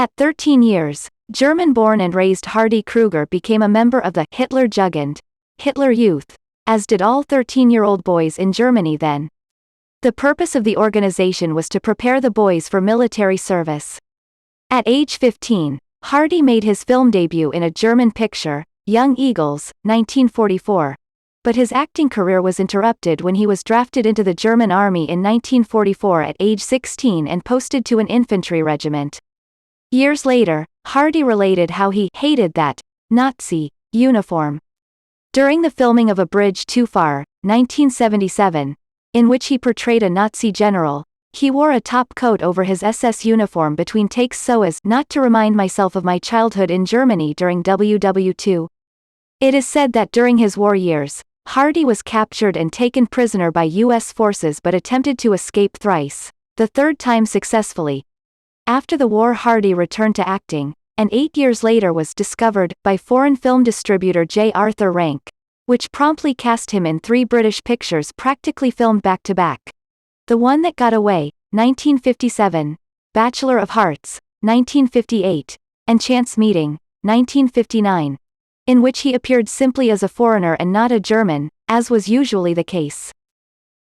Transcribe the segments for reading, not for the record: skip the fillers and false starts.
At 13 years, German-born and raised Hardy Krüger became a member of the Hitlerjugend, Hitler Youth, as did all 13-year-old boys in Germany then. The purpose of the organization was to prepare the boys for military service. At age 15, Hardy made his film debut in a German picture, Young Eagles, 1944. But his acting career was interrupted when he was drafted into the German army in 1944 at age 16 and posted to an infantry regiment. Years later, Hardy related how he hated that Nazi uniform. During the filming of A Bridge Too Far, 1977, in which he portrayed a Nazi general, he wore a top coat over his SS uniform between takes so as not to remind myself of my childhood in Germany during WW2. It is said that during his war years, Hardy was captured and taken prisoner by U.S. forces but attempted to escape thrice, the third time successfully. After the war, Hardy returned to acting, and 8 years later was discovered by foreign film distributor J. Arthur Rank, which promptly cast him in 3 British pictures practically filmed back-to-back. The One That Got Away, 1957, Bachelor of Hearts, 1958, and Chance Meeting, 1959. In which he appeared simply as a foreigner and not a German, as was usually the case.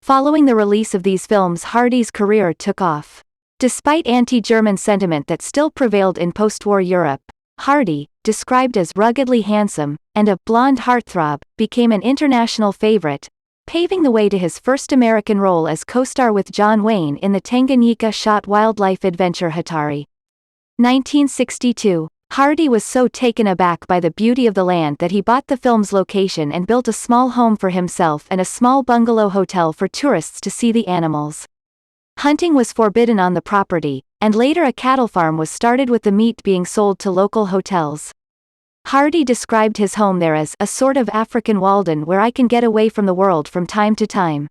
Following the release of these films, Hardy's career took off. Despite anti-German sentiment that still prevailed in post-war Europe, Hardy, described as ruggedly handsome, and a blonde heartthrob, became an international favorite, paving the way to his first American role as co-star with John Wayne in the Tanganyika-shot wildlife adventure Hatari. 1962. Hardy was so taken aback by the beauty of the land that he bought the film's location and built a small home for himself and a small bungalow hotel for tourists to see the animals. Hunting was forbidden on the property, and later a cattle farm was started with the meat being sold to local hotels. Hardy described his home there as a sort of African Walden where I can get away from the world from time to time.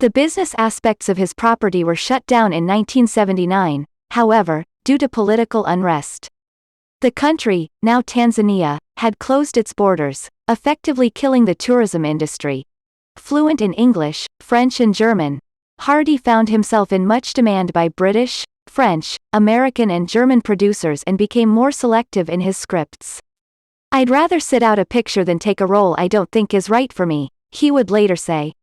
The business aspects of his property were shut down in 1979, however, due to political unrest. The country, now Tanzania, had closed its borders, effectively killing the tourism industry. Fluent in English, French and German, Hardy found himself in much demand by British, French, American and German producers and became more selective in his scripts. "I'd rather sit out a picture than take a role I don't think is right for me," he would later say.